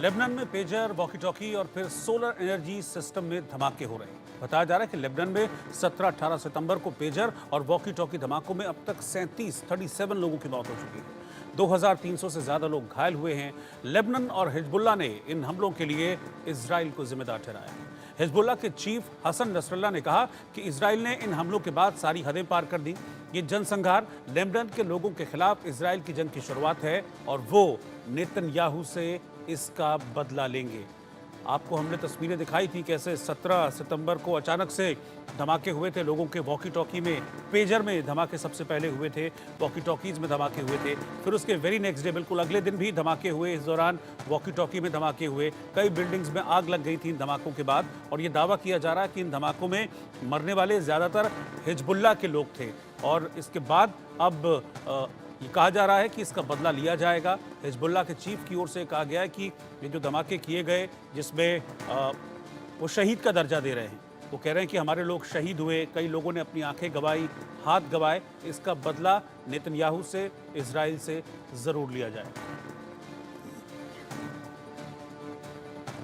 Lebanon में pager, walkie talkie और फिर सोलर एनर्जी सिस्टम में धमाके हो रहे हैं। बताया जा रहा है कि लेबनान में 17-18 सितंबर को पेजर और वॉकी टॉकी धमाकों में अब तक 37 लोगों की मौत हो चुकी है। 2300 से ज्यादा लोग घायल हुए हैं। लेबनान और हिजबुल्लाह ने इन हमलों के लिए इजराइल को जिम्मेदार ठहराया है। हिजबुल्लाह के चीफ हसन नसरल्लाह ने कहा कि इजराइल ने इन हमलों के बाद सारी हदें पार कर दी। ये जनसंहार लेबनान के लोगों के खिलाफ इजराइल की जंग की शुरुआत है और वो नेतन्याहू से इसका बदला लेंगे। आपको हमने तस्वीरें दिखाई थी कैसे 17 सितंबर को अचानक से धमाके हुए थे लोगों के वॉकी टॉकी में। पेजर में धमाके सबसे पहले हुए थे, वॉकी टॉकीज में धमाके हुए थे, फिर उसके वेरी नेक्स्ट डे बिल्कुल अगले दिन भी धमाके हुए। इस दौरान वॉकी टॉकी में धमाके हुए, कई बिल्डिंग्स में आग लग गई थी इन धमाकों के बाद। और ये दावा किया जा रहा है कि इन धमाकों में मरने वाले ज्यादातर हिजबुल्लाह के लोग थे। और इसके बाद अब ये कहा जा रहा है कि इसका बदला लिया जाएगा। हिजबुल्लाह के चीफ की ओर से कहा गया है कि ये जो धमाके किए गए जिसमें वो शहीद का दर्जा दे रहे हैं, वो कह रहे हैं कि हमारे लोग शहीद हुए, कई लोगों ने अपनी आंखें गंवाई, हाथ गंवाए, इसका बदला नेतन्याहू से, इजराइल से जरूर लिया जाएगा।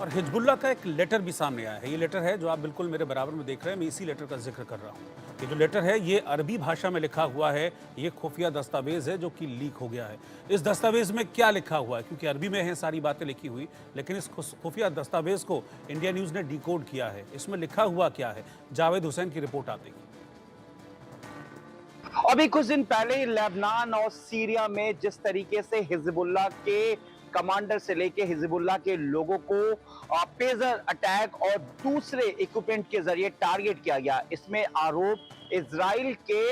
और हिजबुल्लाह का एक लेटर भी सामने आया है। ये लेटर है जो आप बिल्कुल मेरे बराबर में देख रहे हैं, मैं इसी लेटर का जिक्र कर रहा हूँ। ये जो लेटर है ये अरबी भाषा में लिखा हुआ है। ये खुफिया दस्तावेज है जो कि लीक हो गया है। इस दस्तावेज में क्या लिखा हुआ है, क्योंकि अरबी में है सारी बातें लिखी हुई, लेकिन इस खुफिया दस्तावेज को इंडिया न्यूज ने डिकोड किया है। इसमें लिखा हुआ क्या है, जावेद हुसैन की रिपोर्ट आती है। अभी कुछ दिन पहले लेबनान और सीरिया में जिस तरीके से हिजबुल्लाह के कमांडर से लेके हिजबुल्लाह के लोगों को पेजर अटैक और दूसरे इक्विपमेंट के जरिए टारगेट किया गया, इसमें आरोप इजराइल के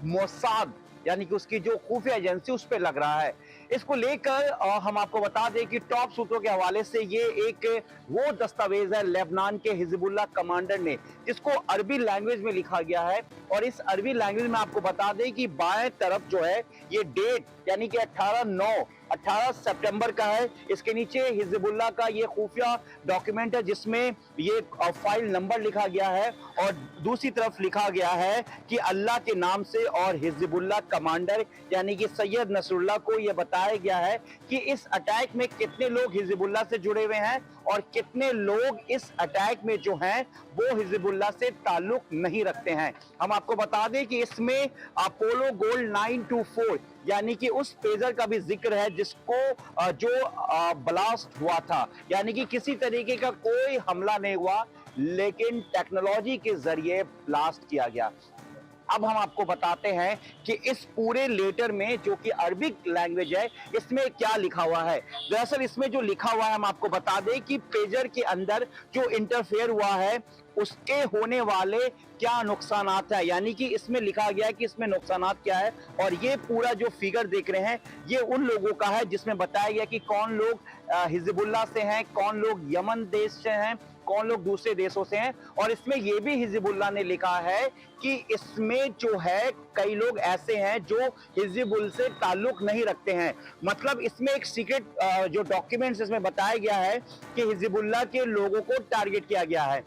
मोसाद यानी कि उसकी जो खुफिया एजेंसी उस पर लग रहा है। इसको लेकर हम आपको बता दें कि टॉप सूत्रों के हवाले से ये एक वो दस्तावेज है लेबनान के हिजबुल्लाह कमांडर ने, जिसको अरबी लैंग्वेज में लिखा गया है। और इस अरबी लैंग्वेज में आपको बता दें कि बाएं तरफ जो है ये डेट यानी कि 18 सितंबर का है। इसके नीचे हिजबुल्लाह का ये खुफिया डॉक्यूमेंट है जिसमें ये फाइल नंबर लिखा गया है और दूसरी तरफ लिखा गया है कि अल्लाह के नाम से। और हिजबुल्लाह कमांडर यानी कि सैयद नसरुल्लाह को ये बताया गया है कि इस अटैक में कितने लोग हिजबुल्लाह से जुड़े हुए हैं और कितने लोग इस अटैक में जो हैं वो हिजबुल्लाह से ताल्लुक नहीं रखते हैं। हम आपको बता दें कि इसमें अपोलो गोल्ड 924 यानी कि उस पेजर का भी जिक्र है जिसको जो ब्लास्ट हुआ था, यानी कि किसी तरीके का कोई हमला नहीं हुआ लेकिन टेक्नोलॉजी के जरिए ब्लास्ट किया गया। अब हम आपको बताते हैं कि इस पूरे लेटर में जो कि अरबिक लैंग्वेज है इसमें क्या लिखा हुआ है। दरअसल इसमें जो लिखा हुआ है हम आपको बता दें कि पेजर के अंदर जो इंटरफेयर हुआ है उसके होने वाले क्या नुकसानात है, यानी कि इसमें लिखा गया है कि इसमें नुकसानात क्या है। और ये पूरा जो फिगर देख रहे हैं ये उन लोगों का है जिसमें बताया गया कि कौन लोग हिजबुल्लाह से हैं, कौन लोग यमन देश से हैं, कौन लोग दूसरे देशों से हैं। और इसमें यह भी हिजबुल्लाह ने लिखा है कि इसमें जो है कई लोग ऐसे हैं जो हिजबुल से ताल्लुक नहीं रखते हैं। मतलब इसमें एक सीक्रेट जो डॉक्यूमेंट्स इसमें बताया गया है कि हिजबुल्लाह के लोगों को टारगेट किया गया है।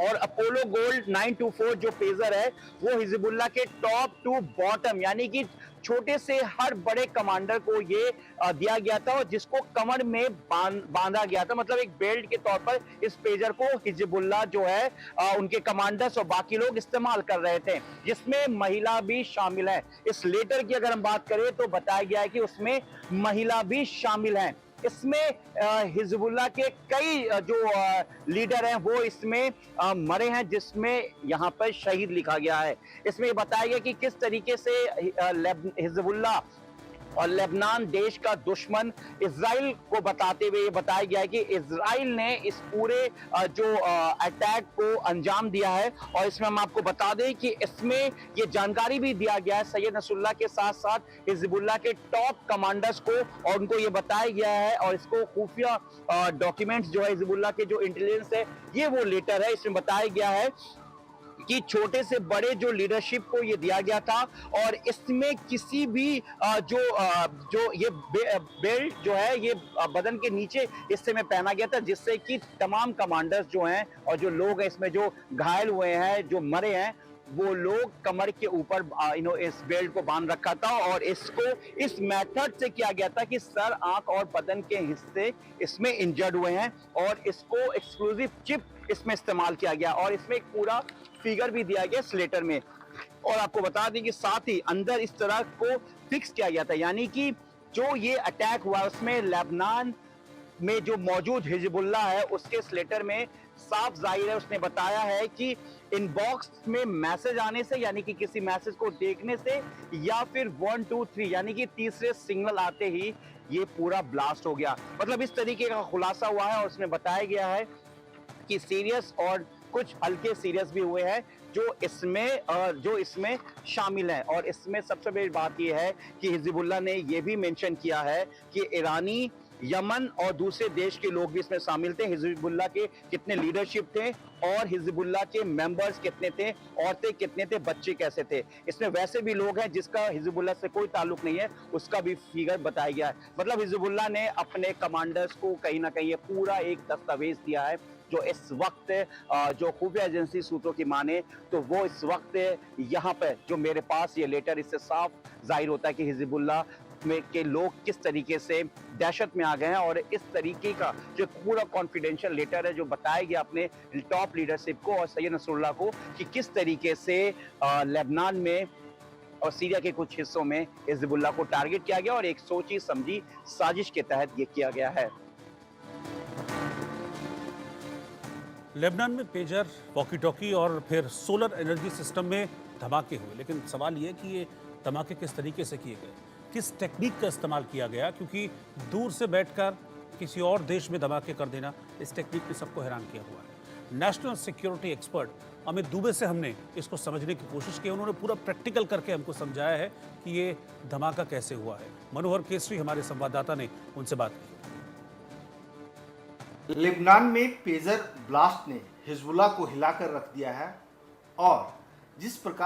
और अपोलो गोल्ड 924 जो पेजर है वो हिजबुल्लाह के टॉप टू बॉटम यानी कि छोटे से हर बड़े कमांडर को ये दिया गया था और जिसको कमर में बांधा गया था। मतलब एक बेल्ट के तौर पर इस पेजर को हिजबुल्लाह जो है उनके कमांडर्स और बाकी लोग इस्तेमाल कर रहे थे, जिसमें महिला भी शामिल है। इस लेटर की अगर हम बात करें तो बताया गया है कि उसमें महिला भी शामिल है। इसमें हिजबुल्लाह के कई जो लीडर हैं वो इसमें मरे हैं, जिसमें यहाँ पर शहीद लिखा गया है। इसमें बताया गया कि किस तरीके से हिजबुल्लाह और लेबनान देश का दुश्मन इजराइल को बताते हुए ये बताया गया है कि इजराइल ने इस पूरे जो अटैक को अंजाम दिया है। और इसमें हम आपको बता दें कि इसमें ये जानकारी भी दिया गया है सैयद नसरुल्लाह के साथ साथ हिजबुल्लाह के टॉप कमांडर्स को, और उनको ये बताया गया है और इसको खुफिया डॉक्यूमेंट्स जो है हिजबुल्लाह के जो इंटेलिजेंस है ये वो लेटर है, इसमें बताया गया है कि छोटे से बड़े जो लीडरशिप को ये दिया गया था। और इसमें किसी भी जो ये बेल्ट जो है ये बदन के नीचे हिस्से में पहना गया था, जिससे कि तमाम कमांडर्स जो हैं और जो लोग हैं इसमें जो घायल हुए हैं, जो मरे हैं, वो लोग कमर के ऊपर इस बेल्ट को बांध रखा था। और इसको इस मेथड से किया गया था कि सर, आंख और बदन के हिस्से इसमें इंजर्ड हुए हैं और इसको एक्सक्लूसिव चिप इसमें इस्तेमाल किया गया और इसमें एक पूरा फिगर भी दिया गया स्लेटर में। और आपको बता दें कि साथ ही अंदर इस तरह को फिक्स किया गया था, यानी कि जो ये अटैक हुआ उसमें लेबनान में जो मौजूद हिजबुल्लाह है उसके स्लेटर में साफ जाहिर है, उसने बताया है कि इनबॉक्स में मैसेज आने से, यानी कि किसी मैसेज को देखने से, या फिर 1 2 3 यानी कि तीसरे सिग्नल आते ही ये पूरा ब्लास्ट हो गया। मतलब इस तरीके का खुलासा हुआ है और उसमें बताया गया है कि सीरियस और कुछ हल्के सीरियस भी हुए हैं जो इसमें शामिल हैं। और इसमें सबसे बड़ी बात यह है कि हिजबुल्लाह ने यह भी मेंशन किया है कि ईरानी, यमन और दूसरे देश के लोग भी इसमें शामिल थे। हिजबुल्लाह के कितने लीडरशिप थे और हिजबुल्लाह के मेंबर्स कितने थे, औरतें कितने थे, बच्चे कैसे थे। इसमें वैसे भी लोग हैं जिसका हिजबुल्लाह से कोई ताल्लुक नहीं है, उसका भी फिगर बताया गया है। मतलब हिजबुल्लाह ने अपने कमांडर्स को कहीं ना कहीं ये पूरा एक दस्तावेज दिया है, जो इस वक्त जो खुफिया एजेंसी सूत्रों की माने तो वो इस वक्त यहाँ पे जो मेरे पास ये लेटर, इससे साफ जाहिर होता है कि हिजबुल्लाह में के लोग किस तरीके से दहशत में आ गए हैं। और इस तरीके का जो पूरा कॉन्फिडेंशियल लेटर है जो बताया गया अपने टॉप लीडरशिप को और सैयद नसरुल्लाह को कि किस तरीके से लेबनान में और सीरिया के कुछ हिस्सों में हिजबुल्लाह को टारगेट किया गया और एक सोची समझी साजिश के तहत ये किया गया है। लेबनान में पेजर, वॉकी टॉकी और फिर सोलर एनर्जी सिस्टम में धमाके हुए, लेकिन सवाल ये कि ये धमाके किस तरीके से किए गए, किस टेक्निक का इस्तेमाल किया गया, क्योंकि दूर से बैठकर किसी और देश में धमाके कर देना, इस टेक्निक ने सबको हैरान किया हुआ है। National security expert Amit Dubey से हमने इसको समझने की कोशिश की, उन्होंने पूरा प्रैक्टिकल करके हमको समझाया है कि ये धमाका कैसे हुआ है। मनोहर केसरी हमारे संवाददाता ने उनसे बात की। लेबनान में पेजर ब्लास्ट ने हिजबुल्लाह को हिलाकर रख दिया है और जिस प्रकार